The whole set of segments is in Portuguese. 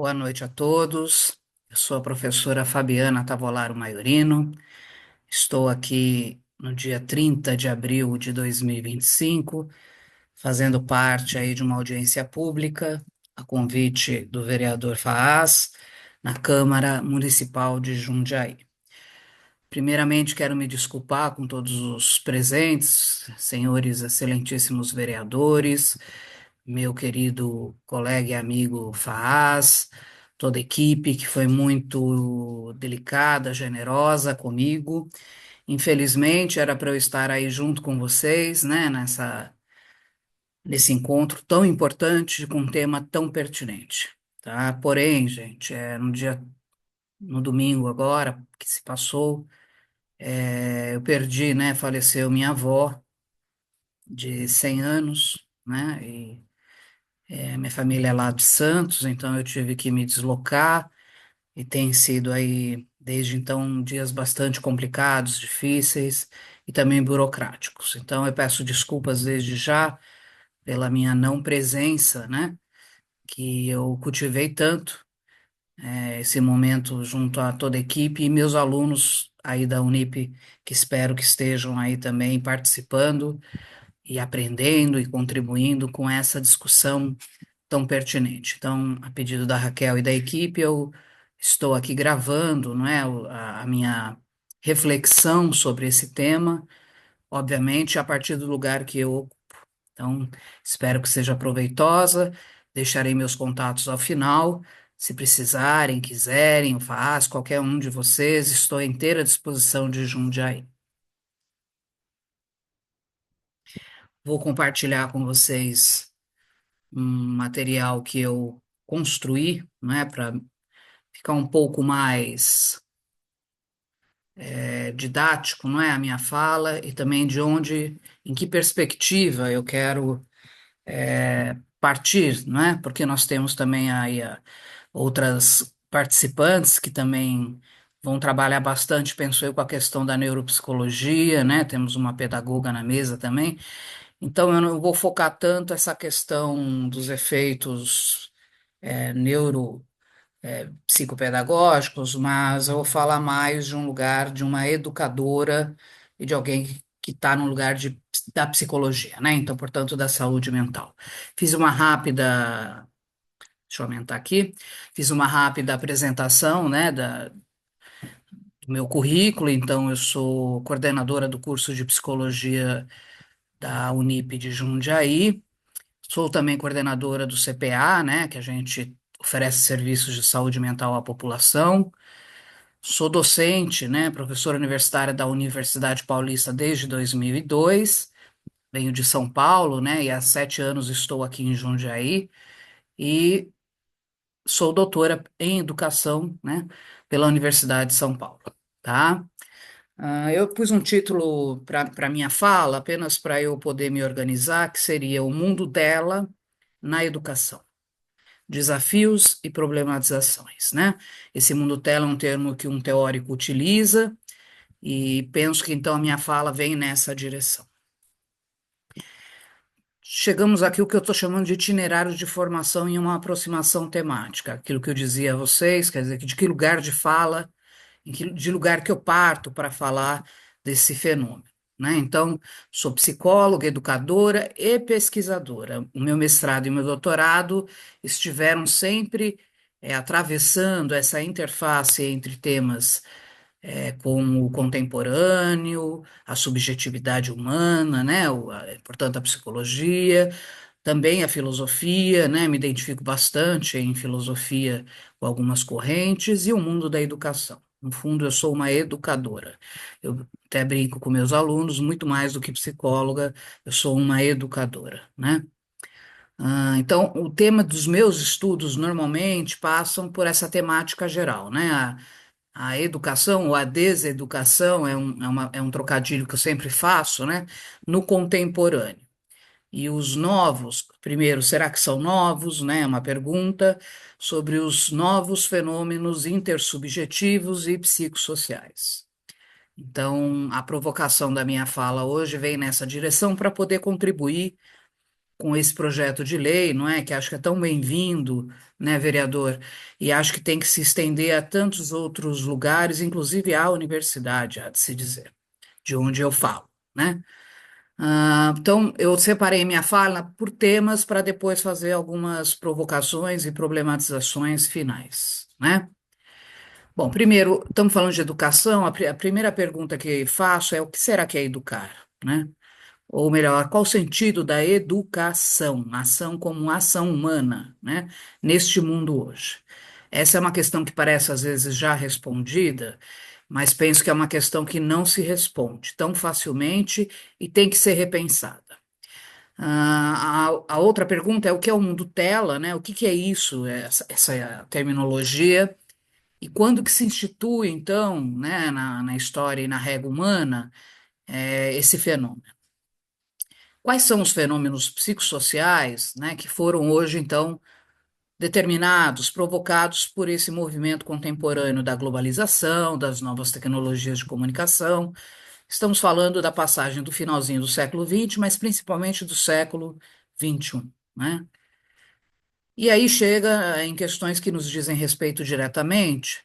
Boa noite a todos. Eu sou a professora Fabiana Tavolaro Maiorino. Estou aqui no dia 30 de abril de 2025, fazendo parte aí de uma audiência pública, a convite do vereador Faas, na Câmara Municipal de Jundiaí. Primeiramente, quero me desculpar com todos os presentes, senhores excelentíssimos vereadores, meu querido colega e amigo Faas, toda a equipe que foi muito delicada, generosa comigo. Infelizmente, era para eu estar aí junto com vocês, né, nesse encontro tão importante com um tema tão pertinente, tá? Porém, gente, no domingo agora que se passou, eu perdi, né, faleceu minha avó de 100 anos, né, minha família é lá de Santos, então eu tive que me deslocar e tem sido aí, desde então, dias bastante complicados, difíceis e também burocráticos. Então eu peço desculpas desde já pela minha não presença, né? Que eu cultivei tanto esse momento junto a toda a equipe e meus alunos aí da Unip, que espero que estejam aí também participando e aprendendo e contribuindo com essa discussão tão pertinente. Então, a pedido da Raquel e da equipe, eu estou aqui gravando, não é, a minha reflexão sobre esse tema, obviamente, a partir do lugar que eu ocupo. Então, espero que seja proveitosa. Deixarei meus contatos ao final. Se precisarem, quiserem, eu faço, qualquer um de vocês, estou à inteira disposição de Jundiaí. Vou compartilhar com vocês um material que eu construí, né, para ficar um pouco mais didático, não é, a minha fala e também de onde, em que perspectiva eu quero partir, não é? Porque nós temos também aí outras participantes que também vão trabalhar bastante, penso eu, com a questão da neuropsicologia, né? Temos uma pedagoga na mesa também. Então eu não vou focar tanto essa questão dos efeitos neuro psicopedagógicos, mas eu vou falar mais de um lugar de uma educadora e de alguém que está no lugar da psicologia, né? Então, portanto, da saúde mental. Fiz uma rápida, deixa eu aumentar aqui, fiz uma rápida apresentação, né, do meu currículo. Então, eu sou coordenadora do curso de psicologia da Unip de Jundiaí. Sou também coordenadora do CPA, né, que a gente oferece serviços de saúde mental à população. Sou docente, né, professora universitária da Universidade Paulista desde 2002. Venho de São Paulo, né, e há 7 anos estou aqui em Jundiaí. E sou doutora em educação, né, pela Universidade de São Paulo, tá? Eu pus um título para minha fala, apenas para eu poder me organizar, que seria O Mundo dela na Educação. Desafios e problematizações, né? Esse mundo dela é um termo que um teórico utiliza, e penso que então a minha fala vem nessa direção. Chegamos aqui o que eu estou chamando de itinerário de formação em uma aproximação temática, aquilo que eu dizia a vocês, quer dizer, de que lugar de fala, de lugar que eu parto para falar desse fenômeno, né? Então, sou psicóloga, educadora e pesquisadora. O meu mestrado e o meu doutorado estiveram sempre atravessando essa interface entre temas com o contemporâneo, a subjetividade humana, né? Portanto, a psicologia, também a filosofia, né? Me identifico bastante em filosofia com algumas correntes e o mundo da educação. No fundo, eu sou uma educadora. Eu até brinco com meus alunos, muito mais do que psicóloga, eu sou uma educadora, né? Então, o tema dos meus estudos normalmente passam por essa temática geral, né? A educação ou a deseducação é um trocadilho que eu sempre faço, né? No contemporâneo. E os novos, primeiro, será que são novos, né? É uma pergunta sobre os novos fenômenos intersubjetivos e psicossociais. Então, a provocação da minha fala hoje vem nessa direção para poder contribuir com esse projeto de lei, não é? Que acho que é tão bem-vindo, né, vereador? E acho que tem que se estender a tantos outros lugares, inclusive à universidade, há de se dizer, de onde eu falo, né? Então, eu separei minha fala por temas para depois fazer algumas provocações e problematizações finais, né? Bom, primeiro, estamos falando de educação. A primeira pergunta que faço é: o que será que é educar, né? Ou melhor, qual o sentido da educação, ação como ação humana, né, neste mundo hoje? Essa é uma questão que parece às vezes já respondida, mas penso que é uma questão que não se responde tão facilmente e tem que ser repensada. A outra pergunta é o que é o mundo tela, né? O que que é isso, essa terminologia, e quando que se institui, então, né, na história e na régua humana, esse fenômeno? Quais são os fenômenos psicossociais, né, que foram hoje, então, determinados, provocados por esse movimento contemporâneo da globalização, das novas tecnologias de comunicação? Estamos falando da passagem do finalzinho do século XX, mas principalmente do século XXI, né? E aí chega em questões que nos dizem respeito diretamente,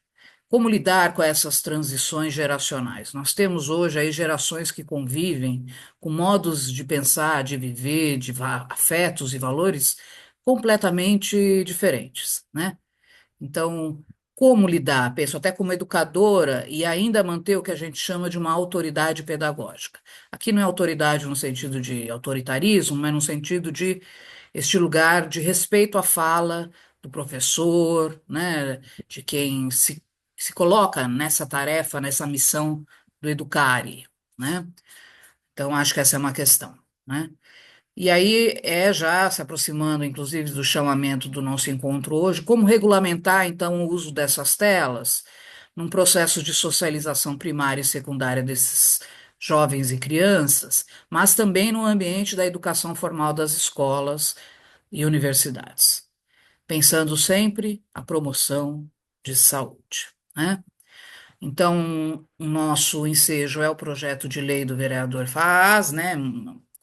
como lidar com essas transições geracionais. Nós temos hoje aí gerações que convivem com modos de pensar, de viver, de afetos e valores completamente diferentes, né? Então, como lidar? Penso até como educadora e ainda manter o que a gente chama de uma autoridade pedagógica. Aqui não é autoridade no sentido de autoritarismo, mas no sentido de este lugar de respeito à fala do professor, né, de quem se coloca nessa tarefa, nessa missão do educare, né? Então, acho que essa é uma questão, né? E aí é já se aproximando, inclusive, do chamamento do nosso encontro hoje, como regulamentar, então, o uso dessas telas num processo de socialização primária e secundária desses jovens e crianças, mas também no ambiente da educação formal das escolas e universidades, pensando sempre a promoção de saúde, né? Então, o nosso ensejo é o projeto de lei do vereador Faz, né?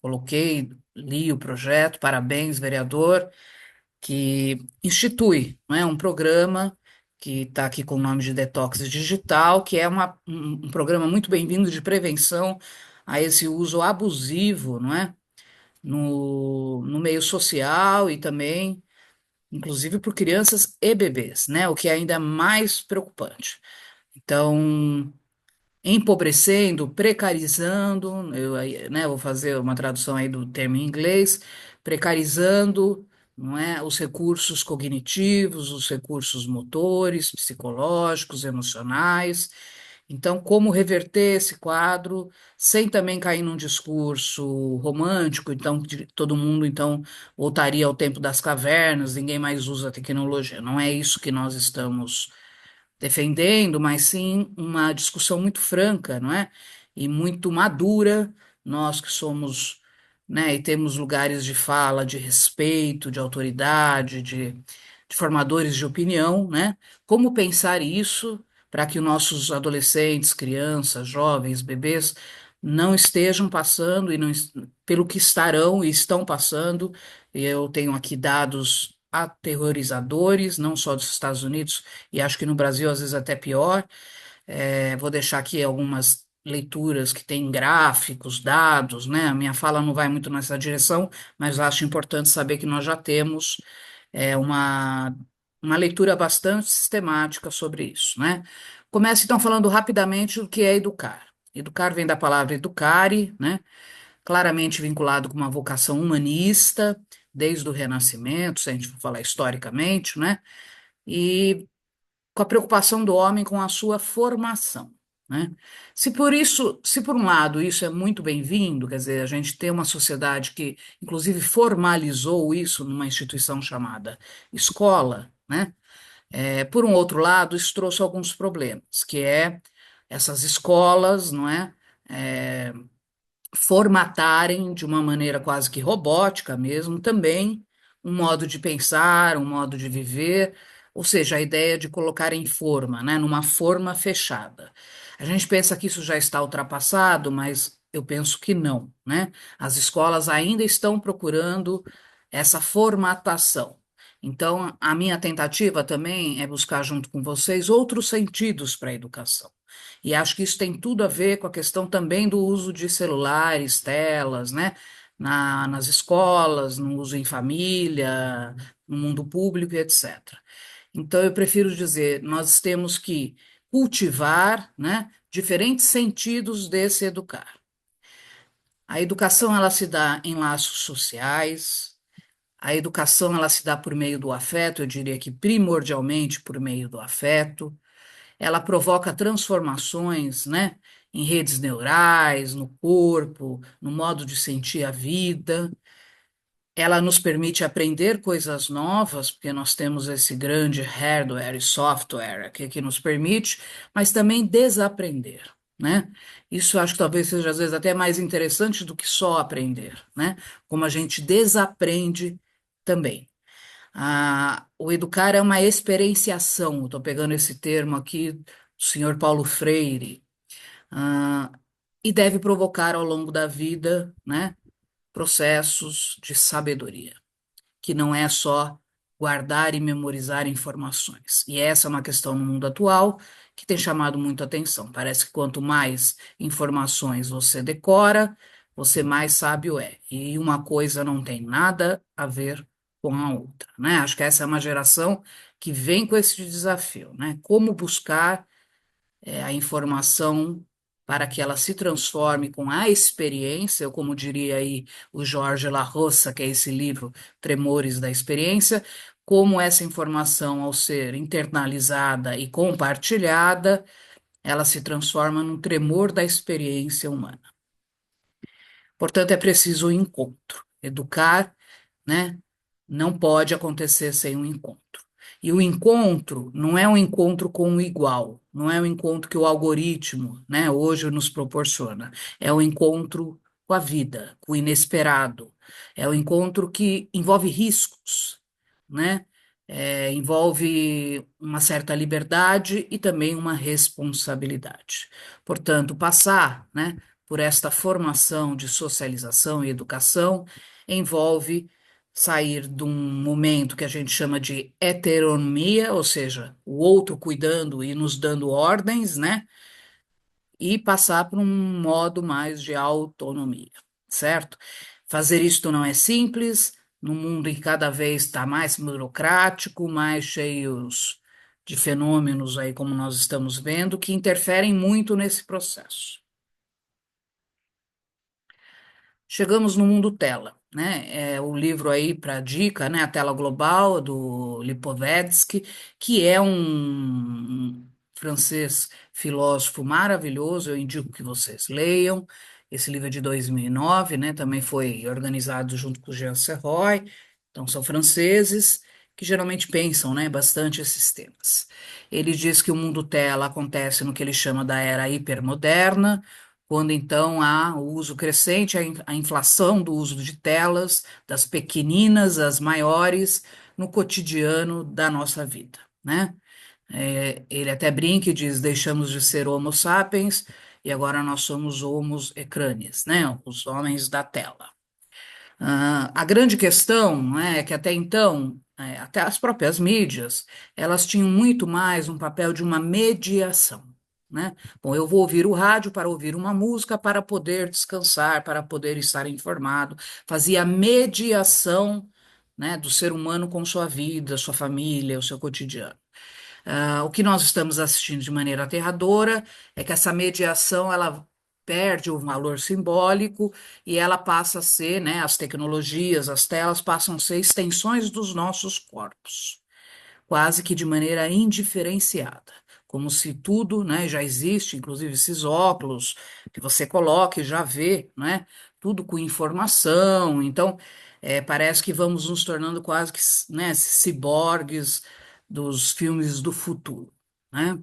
Coloquei, li o projeto, parabéns, vereador, que institui, né, um programa que está aqui com o nome de Detox Digital, que é um programa muito bem-vindo de prevenção a esse uso abusivo, não é? No meio social e também, inclusive, por crianças e bebês, né? O que é ainda mais preocupante. Então, empobrecendo, precarizando, eu aí, né, vou fazer uma tradução aí do termo em inglês, precarizando, não é, os recursos cognitivos, os recursos motores, psicológicos, emocionais. Então, como reverter esse quadro sem também cair num discurso romântico, então todo mundo então voltaria ao tempo das cavernas, ninguém mais usa tecnologia. Não é isso que nós estamos defendendo, mas sim uma discussão muito franca, não é? E muito madura, nós que somos, né, e temos lugares de fala, de respeito, de autoridade, de formadores de opinião, né? Como pensar isso para que os nossos adolescentes, crianças, jovens, bebês não estejam passando e não, pelo que estarão e estão passando. Eu tenho aqui dados aterrorizadores, não só dos Estados Unidos, e acho que no Brasil às vezes até pior. Vou deixar aqui algumas leituras que têm gráficos, dados, né? A minha fala não vai muito nessa direção, mas acho importante saber que nós já temos é, uma, uma leitura bastante sistemática sobre isso, né? Começo então falando rapidamente o que é educar. Educar vem da palavra educare, né? Claramente vinculado com uma vocação humanista, desde o Renascimento, se a gente for falar historicamente, né? E com a preocupação do homem com a sua formação, né? Se por um lado isso é muito bem-vindo, quer dizer, a gente tem uma sociedade que, inclusive, formalizou isso numa instituição chamada escola, né? Por um outro lado, isso trouxe alguns problemas, que é essas escolas, não é? É, formatarem de uma maneira quase que robótica mesmo, também um modo de pensar, um modo de viver, ou seja, a ideia de colocar em forma, né, numa forma fechada. A gente pensa que isso já está ultrapassado, mas eu penso que não, né? As escolas ainda estão procurando essa formatação. Então, a minha tentativa também é buscar, junto com vocês, outros sentidos para a educação. E acho que isso tem tudo a ver com a questão também do uso de celulares, telas, né? Nas escolas, no uso em família, no mundo público, e etc. Então, eu prefiro dizer, nós temos que cultivar, né, diferentes sentidos desse educar. A educação, ela se dá em laços sociais, a educação, ela se dá por meio do afeto, eu diria que primordialmente por meio do afeto, ela provoca transformações, né, em redes neurais, no corpo, no modo de sentir a vida, ela nos permite aprender coisas novas, porque nós temos esse grande hardware e software aqui que nos permite, mas também desaprender, né? Isso eu acho que talvez seja às vezes até mais interessante do que só aprender, né? Como a gente desaprende também. O educar é uma experienciação, estou pegando esse termo aqui do senhor Paulo Freire, ah, e deve provocar ao longo da vida, né, processos de sabedoria que não é só guardar e memorizar informações. E essa é uma questão no mundo atual que tem chamado muito a atenção. Parece que quanto mais informações você decora, você mais sábio é. E uma coisa não tem nada a ver com a outra, né? Acho que essa é uma geração que vem com esse desafio, né? Como buscar a informação para que ela se transforme com a experiência, ou como diria aí o Jorge La Roça, que é esse livro, Tremores da Experiência, como essa informação, ao ser internalizada e compartilhada, ela se transforma num tremor da experiência humana. Portanto, é preciso o encontro. Educar, né, não pode acontecer sem um encontro. E o encontro não é um encontro com o igual, não é um encontro que o algoritmo, né, hoje nos proporciona. É o encontro com a vida, com o inesperado. É o encontro que envolve riscos, né? Envolve uma certa liberdade e também uma responsabilidade. Portanto, passar, né, por esta formação de socialização e educação envolve sair de um momento que a gente chama de heteronomia, ou seja, o outro cuidando e nos dando ordens, né? E passar para um modo mais de autonomia, certo? Fazer isto não é simples, num mundo em que cada vez está mais burocrático, mais cheios de fenômenos aí, como nós estamos vendo, que interferem muito nesse processo. Chegamos no mundo tela, né? É o livro aí para dica, né? A Tela Global, do Lipovetsky, que é um francês filósofo maravilhoso, eu indico que vocês leiam. Esse livro é de 2009, né? Também foi organizado junto com o Jean Serroy. Então, são franceses que geralmente pensam, né, bastante esses temas. Ele diz que o mundo tela acontece no que ele chama da era hipermoderna, quando então há o uso crescente, a inflação do uso de telas, das pequeninas às maiores, no cotidiano da nossa vida, né? Ele até brinca e diz, deixamos de ser Homo sapiens e agora nós somos Homos ekranes, né? Os homens da tela. A grande questão, né, é que até então, até as próprias mídias, elas tinham muito mais um papel de uma mediação, né? Bom, eu vou ouvir o rádio para ouvir uma música, para poder descansar, para poder estar informado, fazia mediação, né, do ser humano com sua vida, sua família, o seu cotidiano. O que nós estamos assistindo de maneira aterradora é que essa mediação ela perde o valor simbólico e ela passa a ser, né, as tecnologias, as telas passam a ser extensões dos nossos corpos, quase que de maneira indiferenciada, como se tudo, né, já existe, inclusive esses óculos que você coloca e já vê, né, tudo com informação. Então, parece que vamos nos tornando quase que, né, ciborgues dos filmes do futuro, né?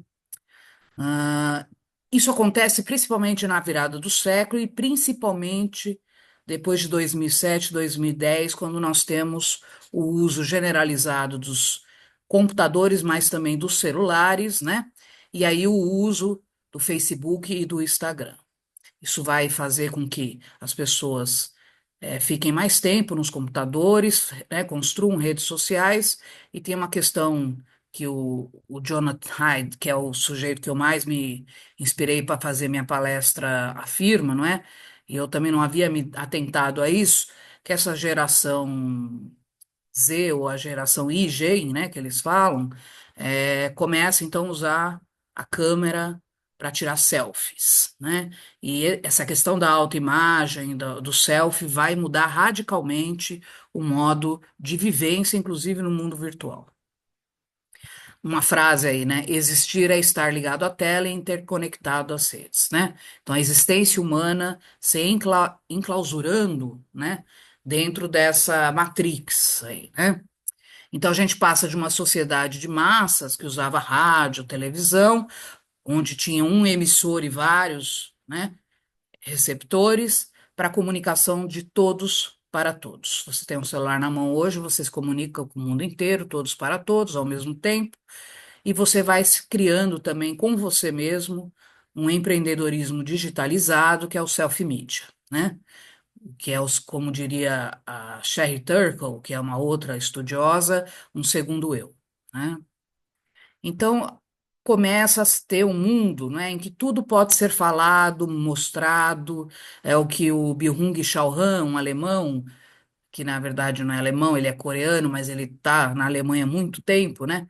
Ah, isso acontece principalmente na virada do século e principalmente depois de 2007, 2010, quando nós temos o uso generalizado dos computadores, mas também dos celulares, né? E aí o uso do Facebook e do Instagram. Isso vai fazer com que as pessoas fiquem mais tempo nos computadores, né, construam redes sociais, e tem uma questão que o Jonathan Haidt, que é o sujeito que eu mais me inspirei para fazer minha palestra, afirma, não é? E eu também não havia me atentado a isso, que essa geração Z ou a geração IG, né, que eles falam, começa então a usar a câmera para tirar selfies, né? Essa questão da autoimagem, do selfie, vai mudar radicalmente o modo de vivência, inclusive no mundo virtual. Uma frase aí, né? Existir é estar ligado à tela e interconectado às redes, né? Então, a existência humana se enclausurando, né? Dentro dessa matrix aí, né? Então a gente passa de uma sociedade de massas que usava rádio, televisão, onde tinha um emissor e vários, né, receptores, para a comunicação de todos para todos. Você tem um celular na mão hoje, você se comunica com o mundo inteiro, todos para todos, ao mesmo tempo, e você vai se criando também com você mesmo um empreendedorismo digitalizado, que é o self-media, né? Que é, como diria a Sherry Turkle, que é uma outra estudiosa, um segundo eu, né? Então, começa a se ter um mundo, né, em que tudo pode ser falado, mostrado, é o que o Byung-Chul Han, um alemão, que na verdade não é alemão, ele é coreano, mas ele está na Alemanha há muito tempo, né?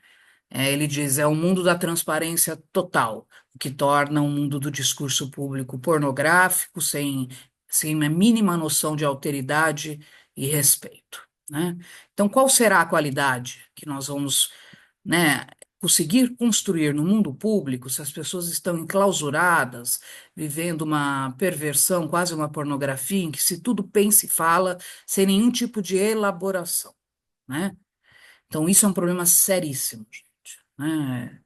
Ele diz, é o mundo da transparência total, o que torna o mundo do discurso público pornográfico, sem uma mínima noção de alteridade e respeito, né? Então, qual será a qualidade que nós vamos, né, conseguir construir no mundo público se as pessoas estão enclausuradas, vivendo uma perversão, quase uma pornografia, em que se tudo pensa e fala sem nenhum tipo de elaboração, né? Então, isso é um problema seríssimo, gente, né?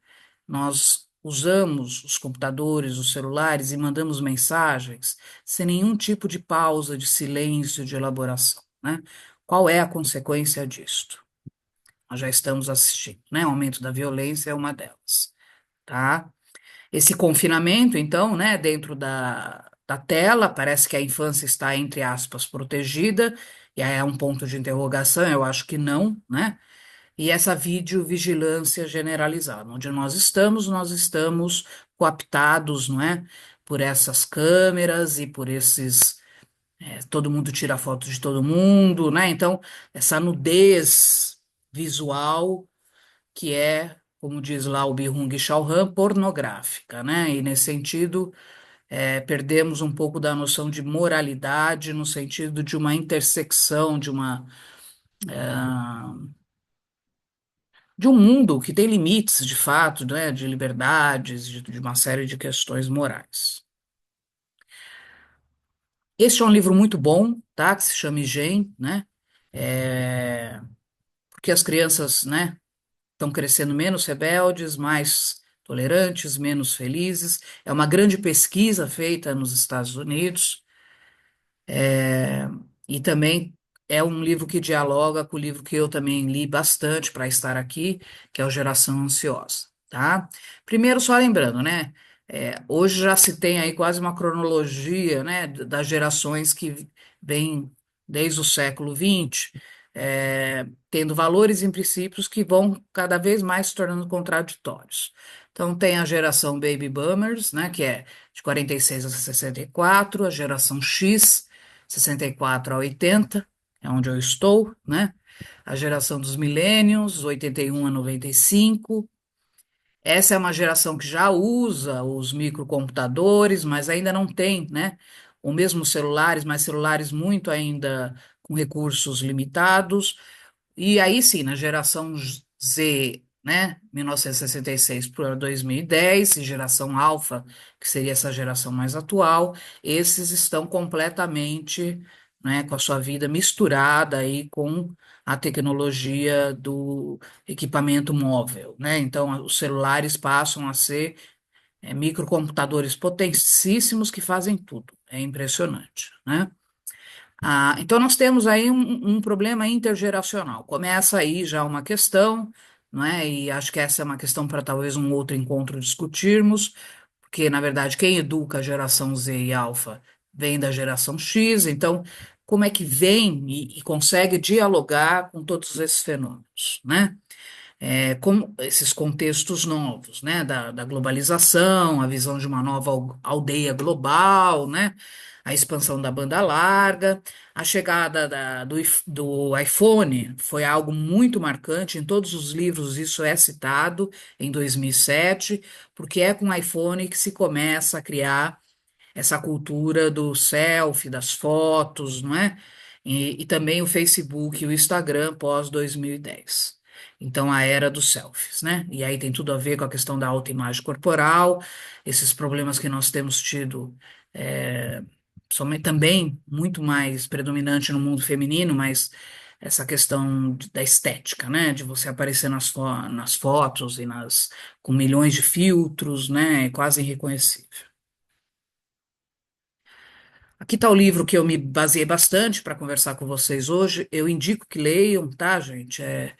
Nós usamos os computadores, os celulares e mandamos mensagens sem nenhum tipo de pausa, de silêncio, de elaboração, né? Qual é a consequência disto? Nós já estamos assistindo, né? O aumento da violência é uma delas, tá? Esse confinamento, então, né, dentro da tela, parece que a infância está, entre aspas, protegida, e aí é um ponto de interrogação, eu acho que não, né? E essa videovigilância generalizada, onde nós estamos coaptados, não é? Por essas câmeras e por esses. Todo mundo tira foto de todo mundo, né? Então, essa nudez visual que é, como diz lá o Byung-Chul Han, pornográfica, né? E nesse sentido, perdemos um pouco da noção de moralidade, no sentido de uma intersecção, de um mundo que tem limites, de fato, né, de liberdades, de uma série de questões morais. Este é um livro muito bom, tá? Que se chama Higiene, né? É, porque as crianças, né, estão crescendo menos rebeldes, mais tolerantes, menos felizes. É uma grande pesquisa feita nos Estados Unidos. E também é um livro que dialoga com o livro que eu também li bastante para estar aqui, que é o Geração Ansiosa, tá? Primeiro, só lembrando, né? Hoje já se tem aí quase uma cronologia, né, das gerações que vêm desde o século XX, tendo valores e princípios que vão cada vez mais se tornando contraditórios. Então, tem a geração Baby Boomers, né, que é de 46 a 64, a geração X, 64 a 80, é onde eu estou, né? A geração dos millennials, 81 a 95. Essa é uma geração que já usa os microcomputadores, mas ainda não tem, né? O mesmo celulares, mas celulares muito ainda com recursos limitados. E aí sim, na geração Z, né, 1966 para 2010, e geração Alpha, que seria essa geração mais atual, esses estão completamente, né, com a sua vida misturada aí com a tecnologia do equipamento móvel, né? Então, os celulares passam a ser microcomputadores potentíssimos que fazem tudo. É impressionante, né? Então, nós temos aí um problema intergeracional. Começa aí já uma questão, não é? E acho que essa é uma questão para talvez um outro encontro discutirmos, porque, na verdade, quem educa a geração Z e alfa vem da geração X, então como é que vem e consegue dialogar com todos esses fenômenos, né? Como esses contextos novos, né, da globalização, a visão de uma nova aldeia global, né, a expansão da banda larga, a chegada do iPhone foi algo muito marcante, em todos os livros isso é citado em 2007, porque é com o iPhone que se começa a criar essa cultura do selfie, das fotos, não é? E também o Facebook e o Instagram pós 2010. Então, a era dos selfies, né? E aí tem tudo a ver com a questão da autoimagem corporal, esses problemas que nós temos tido, é, somente, também muito mais predominante no mundo feminino, mas essa questão da estética, né? De você aparecer nas fotos e com milhões de filtros, né? Quase irreconhecível. Aqui está o livro que eu me baseei bastante para conversar com vocês hoje. Eu indico que leiam, tá, gente? É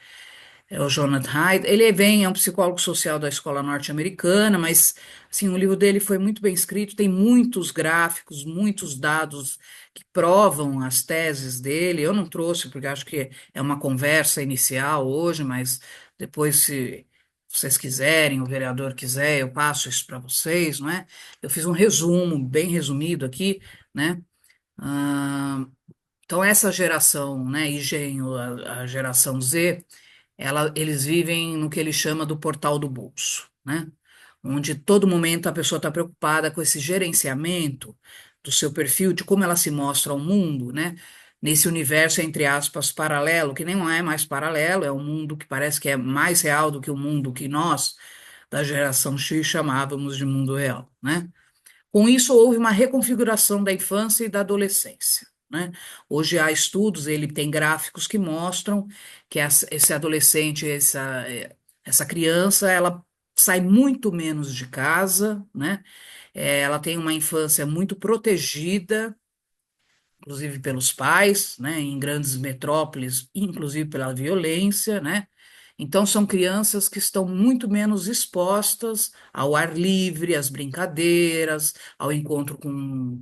o Jonathan Haidt. Ele é um psicólogo social da escola norte-americana, mas assim, o livro dele foi muito bem escrito, tem muitos gráficos, muitos dados que provam as teses dele. Eu não trouxe, porque acho que é uma conversa inicial hoje, mas depois, se vocês quiserem, o vereador quiser, eu passo isso para vocês, não é? Eu fiz um resumo, bem resumido aqui, né? Ah, então, essa geração, né, engenho, a geração Z, eles vivem no que ele chama do portal do bolso, né? Onde todo momento a pessoa está preocupada com esse gerenciamento do seu perfil, de como ela se mostra ao mundo, né? Nesse universo, entre aspas, paralelo, que nem é mais paralelo, é um mundo que parece que é mais real do que o mundo que nós, da geração X, chamávamos de mundo real, né? Com isso, houve uma reconfiguração da infância e da adolescência, né? Hoje há estudos, ele tem gráficos que mostram que esse adolescente, essa criança, ela sai muito menos de casa, né? Ela tem uma infância muito protegida, inclusive pelos pais, né, em grandes metrópoles, inclusive pela violência, né? Então são crianças que estão muito menos expostas ao ar livre, às brincadeiras, ao encontro com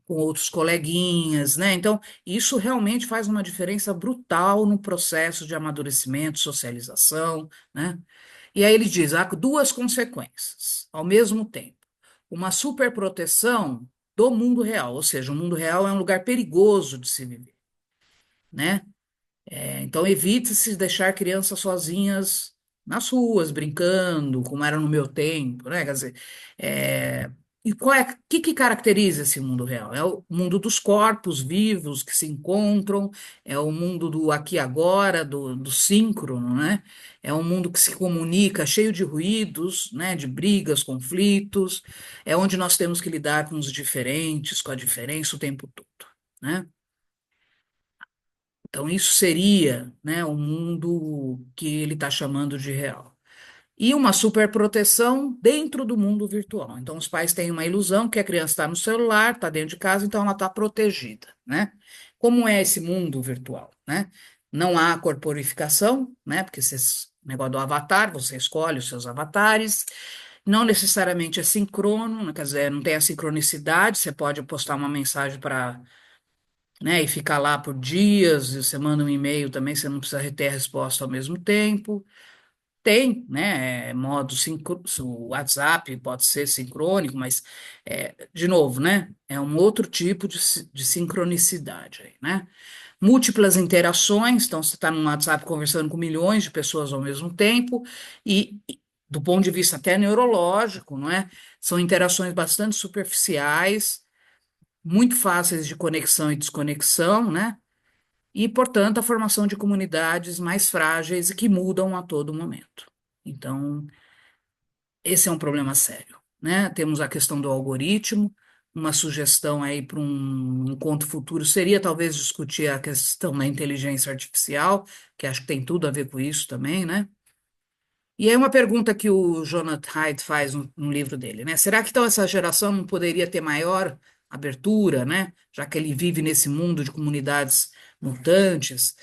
outros coleguinhas, né? Então isso realmente faz uma diferença brutal no processo de amadurecimento, socialização, né? E aí ele diz, há duas consequências ao mesmo tempo. Uma superproteção do mundo real, ou seja, o mundo real é um lugar perigoso de se viver, né? Então, evite-se deixar crianças sozinhas nas ruas, brincando, como era no meu tempo, né? Quer dizer, é, e o que caracteriza esse mundo real? É o mundo dos corpos vivos que se encontram, é o mundo do aqui e agora, do síncrono, né? É um mundo que se comunica, cheio de ruídos, né? De brigas, conflitos, é onde nós temos que lidar com os diferentes, com a diferença o tempo todo, né? Então, isso seria, né, o mundo que ele está chamando de real. E uma superproteção dentro do mundo virtual. Então, os pais têm uma ilusão que a criança está no celular, está dentro de casa, então ela está protegida, né? Como é esse mundo virtual, né? Não há corporificação, né? Porque esse negócio do avatar, você escolhe os seus avatares. Não necessariamente é sincrono, né? Quer dizer, não tem a sincronicidade. Você pode postar uma mensagem para, né, e ficar lá por dias, e você manda um e-mail também, você não precisa ter a resposta ao mesmo tempo. Tem, né, modo o WhatsApp pode ser sincrônico, mas, de novo, né, é um outro tipo de sincronicidade aí, né? Múltiplas interações, então você está no WhatsApp conversando com milhões de pessoas ao mesmo tempo, e do ponto de vista até neurológico, não é? São interações bastante superficiais, muito fáceis de conexão e desconexão, né? E, portanto, a formação de comunidades mais frágeis e que mudam a todo momento. Então, esse é um problema sério, né? Temos a questão do algoritmo, uma sugestão aí para um encontro futuro seria talvez discutir a questão da inteligência artificial, que acho que tem tudo a ver com isso também, né? E aí uma pergunta que o Jonathan Haidt faz no livro dele, né? Será que então essa geração não poderia ter maior abertura, né? Já que ele vive nesse mundo de comunidades mutantes,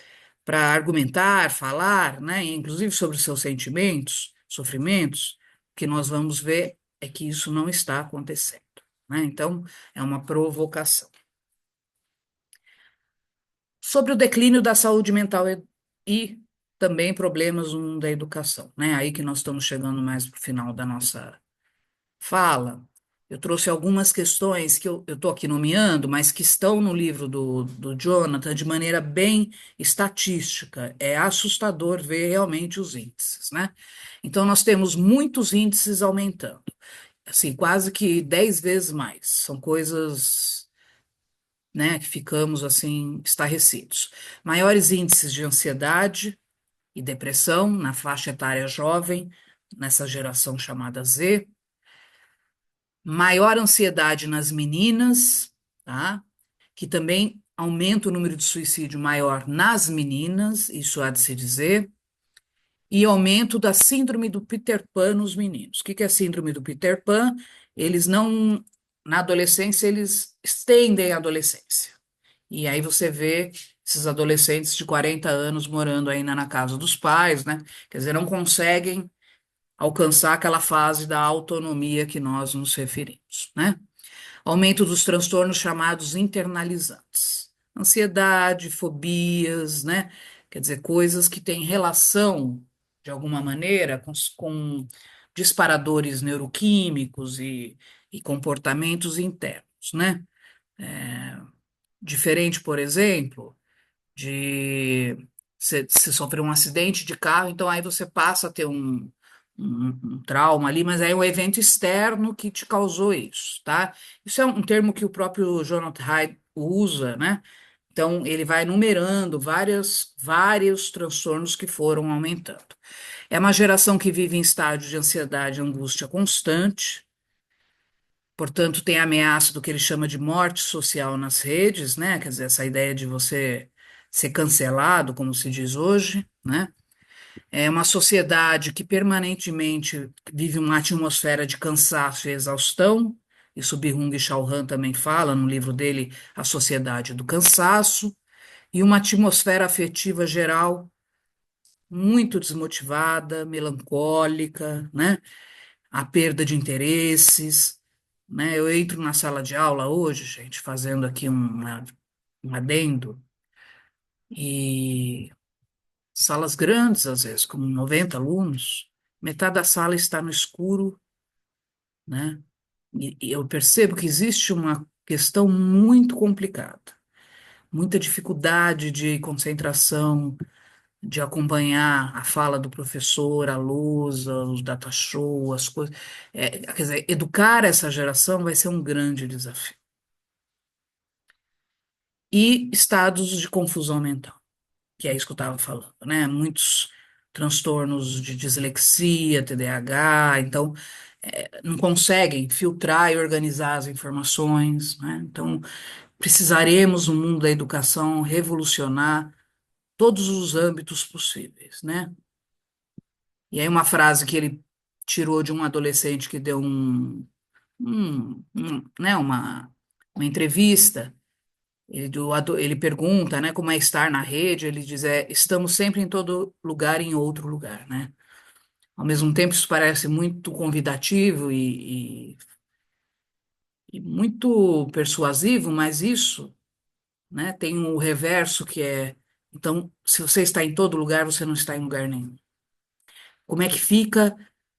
para argumentar, falar, né? Inclusive sobre seus sentimentos, sofrimentos, o que nós vamos ver é que isso não está acontecendo, né? Então é uma provocação. sobre o declínio da saúde mental e também problemas no mundo da educação, né? Aí que nós estamos chegando mais para o final da nossa fala. Eu trouxe algumas questões que eu estou aqui nomeando, mas que estão no livro do Jonathan de maneira bem estatística. É assustador ver realmente os índices, né? Então, nós temos muitos índices aumentando, assim, quase que 10 vezes mais. São coisas, né, que ficamos, assim, estarrecidos. Maiores índices de ansiedade e depressão na faixa etária jovem, nessa geração chamada Z. Maior ansiedade nas meninas, tá? Que também aumenta o número de suicídio maior nas meninas, isso há de se dizer, e aumento da síndrome do Peter Pan nos meninos. O que que é a síndrome do Peter Pan? Eles não, na adolescência, eles estendem a adolescência. E aí você vê esses adolescentes de 40 anos morando ainda na casa dos pais, né? Quer dizer, não conseguem alcançar aquela fase da autonomia que nós nos referimos, né? Aumento dos transtornos chamados internalizantes. Ansiedade, fobias, né? Quer dizer, coisas que têm relação, de alguma maneira, com disparadores neuroquímicos e comportamentos internos, né? Diferente, por exemplo, de você sofrer um acidente de carro, então aí você passa a ter um trauma ali, mas aí é um evento externo que te causou isso, tá? Isso é um termo que o próprio Jonathan Haidt usa, né? Então, ele vai numerando vários transtornos que foram aumentando. É uma geração que vive em estágio de ansiedade e angústia constante, portanto, tem a ameaça do que ele chama de morte social nas redes, né? Quer dizer, essa ideia de você ser cancelado, como se diz hoje, né? É uma sociedade que permanentemente vive uma atmosfera de cansaço e exaustão. Isso Byung Chul Han também fala no livro dele, A Sociedade do Cansaço, e uma atmosfera afetiva geral muito desmotivada, melancólica, né? A perda de interesses, né? Eu entro na sala de aula hoje, gente, fazendo aqui um adendo, e salas grandes, às vezes, com 90 alunos, metade da sala está no escuro, né? E eu percebo que existe uma questão muito complicada, muita dificuldade de concentração, de acompanhar a fala do professor, a lousa, os data show, as coisas. Quer dizer, educar essa geração vai ser um grande desafio. E estados de confusão mental, que é isso que eu estava falando, né? Muitos transtornos de dislexia, TDAH, então não conseguem filtrar e organizar as informações, né? Então precisaremos, no mundo da educação, revolucionar todos os âmbitos possíveis, né? E aí uma frase que ele tirou de um adolescente que deu né, uma entrevista. Ele pergunta, né, como é estar na rede. Ele diz, estamos sempre em todo lugar e em outro lugar, né? Ao mesmo tempo, isso parece muito convidativo e muito persuasivo, mas isso, né, tem o reverso que é, então, se você está em todo lugar, você não está em lugar nenhum. Como é que fica,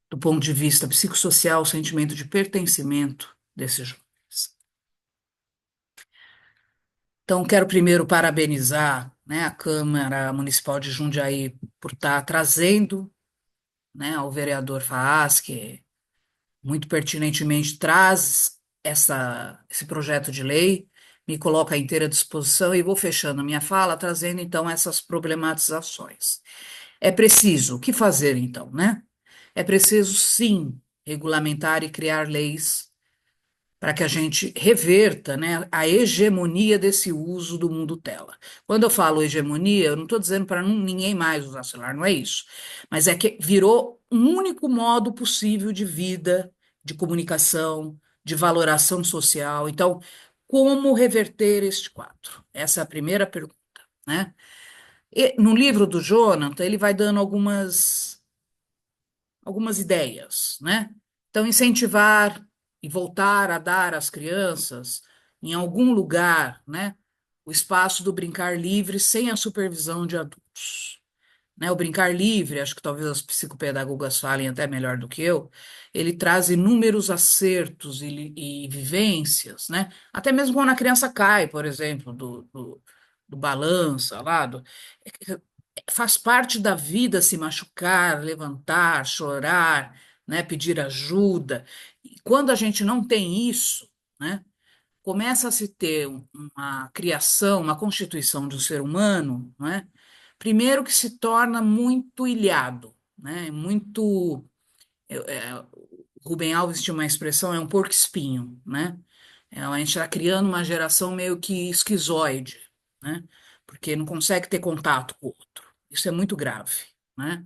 do ponto de vista psicossocial, o sentimento de pertencimento desses jovens? Então, quero primeiro parabenizar, né, a Câmara Municipal de Jundiaí por estar trazendo, né, ao vereador Faas, que muito pertinentemente traz esse projeto de lei, me coloca à inteira disposição e vou fechando a minha fala, trazendo então essas problematizações. É preciso, o que fazer então, né? É preciso, sim, regulamentar e criar leis para que a gente reverta, né, a hegemonia desse uso do mundo tela. Quando eu falo hegemonia, eu não estou dizendo para ninguém mais usar celular, não é isso. Mas é que virou um único modo possível de vida, de comunicação, de valoração social. Então, como reverter este quadro? Essa é a primeira pergunta, né? E no livro do Jonathan, ele vai dando algumas ideias, né? Então, incentivar e voltar a dar às crianças, em algum lugar, né? o espaço do brincar livre sem a supervisão de adultos, né? O brincar livre, acho que talvez as psicopedagogas falem até melhor do que eu, ele traz inúmeros acertos e vivências, né? Até mesmo quando a criança cai, por exemplo, do balança lá, faz parte da vida se machucar, levantar, chorar, né? Pedir ajuda. E quando a gente não tem isso, né? Começa a se ter uma criação, uma constituição de um ser humano, não é? Primeiro que se torna muito ilhado, né? Muito. Rubem Alves tinha uma expressão, é um porco-espinho, né? A gente está criando uma geração meio que esquizoide, né? Porque não consegue ter contato com o outro. Isso é muito grave, né?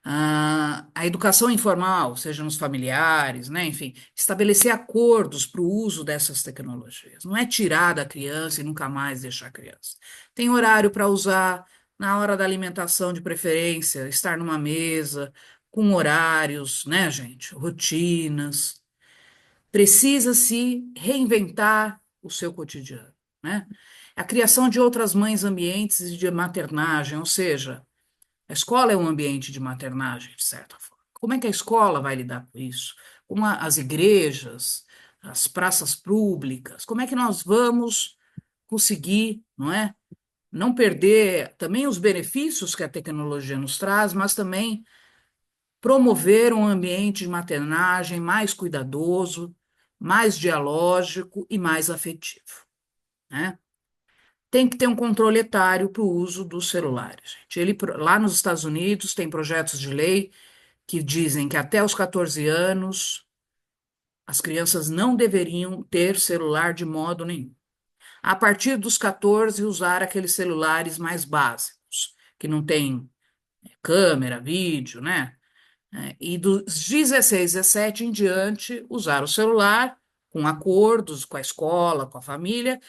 A educação informal, seja nos familiares, né? Enfim, estabelecer acordos para o uso dessas tecnologias. Não é tirar da criança e nunca mais deixar a criança. Tem horário para usar, na hora da alimentação de preferência, estar numa mesa, com horários, né, gente? Rotinas. Precisa se reinventar o seu cotidiano, né? A criação de outras mães ambientes e de maternagem, ou seja, a escola é um ambiente de maternagem, de certa forma. Como é que a escola vai lidar com isso? Como as igrejas, as praças públicas, como é que nós vamos conseguir, não é? Não perder também os benefícios que a tecnologia nos traz, mas também promover um ambiente de maternagem mais cuidadoso, mais dialógico e mais afetivo, né? Tem que ter um controle etário para o uso dos celulares, gente. Lá nos Estados Unidos tem projetos de lei que dizem que até os 14 anos as crianças não deveriam ter celular de modo nenhum. A partir dos 14, usar aqueles celulares mais básicos, que não tem câmera, vídeo, né? E dos 16, 17 em diante, usar o celular com acordos com a escola, com a família,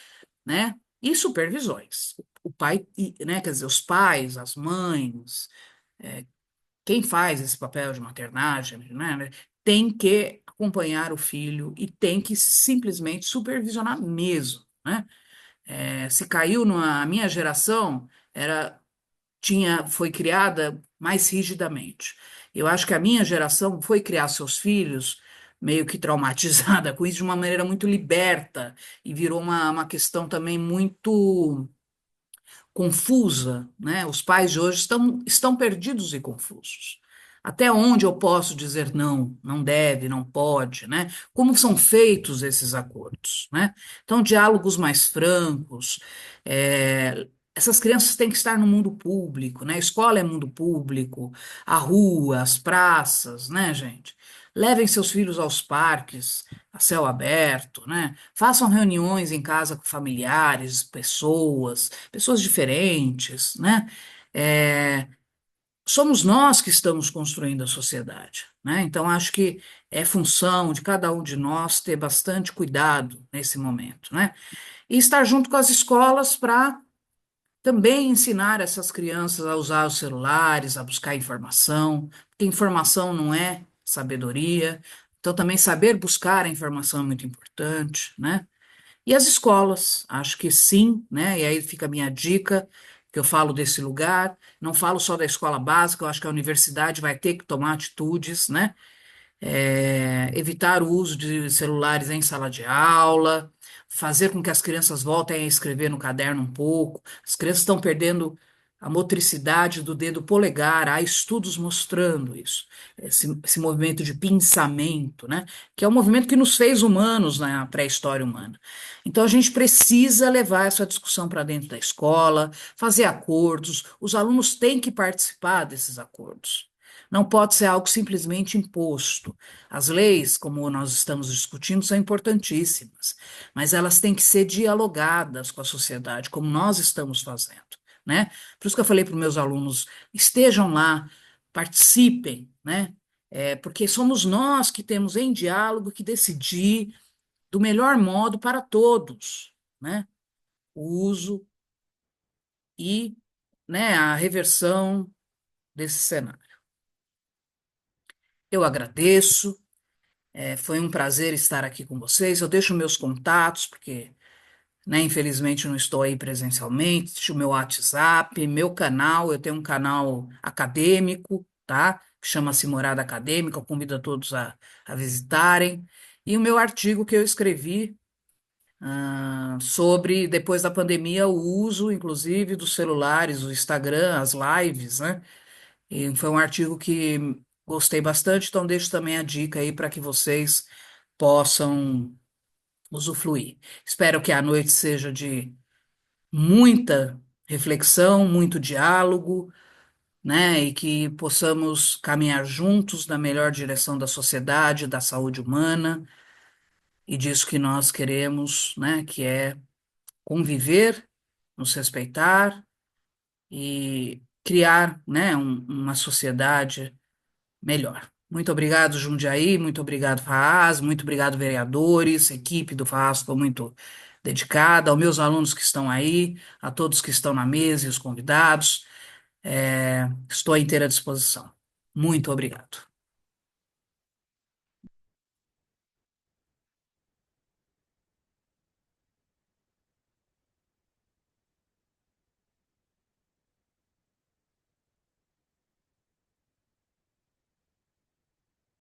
né? E supervisões. O pai, né? Quer dizer, os pais, as mães, quem faz esse papel de maternagem, né, tem que acompanhar o filho e tem que simplesmente supervisionar mesmo, né? Se caiu na minha geração, foi criada mais rigidamente. Eu acho que a minha geração foi criar seus filhos meio que traumatizada com isso de uma maneira muito liberta e virou uma questão também muito confusa, né? Os pais de hoje estão perdidos e confusos. Até onde eu posso dizer não, não deve, não pode, né? Como são feitos esses acordos, né? Então, diálogos mais francos. Essas crianças têm que estar no mundo público, né? A escola é mundo público, a rua, as praças, né, gente? Levem seus filhos aos parques, a céu aberto, né? Façam reuniões em casa com familiares, pessoas diferentes, né? É, somos nós que estamos construindo a sociedade, né? Então, acho que é função de cada um de nós ter bastante cuidado nesse momento, né? E estar junto com as escolas para também ensinar essas crianças a usar os celulares, a buscar informação, porque informação não é sabedoria. Então, também saber buscar a informação é muito importante, né? E as escolas, acho que sim, né? E aí fica a minha dica, que eu falo desse lugar. Não falo só da escola básica, eu acho que a universidade vai ter que tomar atitudes, né? Evitar o uso de celulares em sala de aula, fazer com que as crianças voltem a escrever no caderno um pouco. As crianças estão perdendo a motricidade do dedo polegar, há estudos mostrando isso, esse movimento de pensamento, né? Que é um movimento que nos fez humanos na pré-história humana. Então a gente precisa levar essa discussão para dentro da escola, fazer acordos, os alunos têm que participar desses acordos. Não pode ser algo simplesmente imposto. As leis, como nós estamos discutindo, são importantíssimas, mas elas têm que ser dialogadas com a sociedade, como nós estamos fazendo, né? Por isso que eu falei para os meus alunos, estejam lá, participem, né? Porque somos nós que temos em diálogo que decidir do melhor modo para todos, né? O uso e, né, a reversão desse cenário. Eu agradeço. Foi um prazer estar aqui com vocês. Eu deixo meus contatos, porque né? Infelizmente não estou aí presencialmente. O meu WhatsApp, meu canal, eu tenho um canal acadêmico, tá? Que chama-se Morada Acadêmica, eu convido a todos a visitarem. E o meu artigo que eu escrevi sobre, depois da pandemia, o uso, inclusive, dos celulares, o Instagram, as lives, né? E foi um artigo que gostei bastante, então deixo também a dica aí para que vocês possam usufruir. Espero que a noite seja de muita reflexão, muito diálogo, né? E que possamos caminhar juntos na melhor direção da sociedade, da saúde humana e disso que nós queremos, né? Que é conviver, nos respeitar e criar, né? Uma sociedade melhor. Muito obrigado, Jundiaí, muito obrigado, Faas, muito obrigado, vereadores, equipe do Faas, estou muito dedicada, aos meus alunos que estão aí, a todos que estão na mesa e os convidados, estou à inteira disposição. Muito obrigado.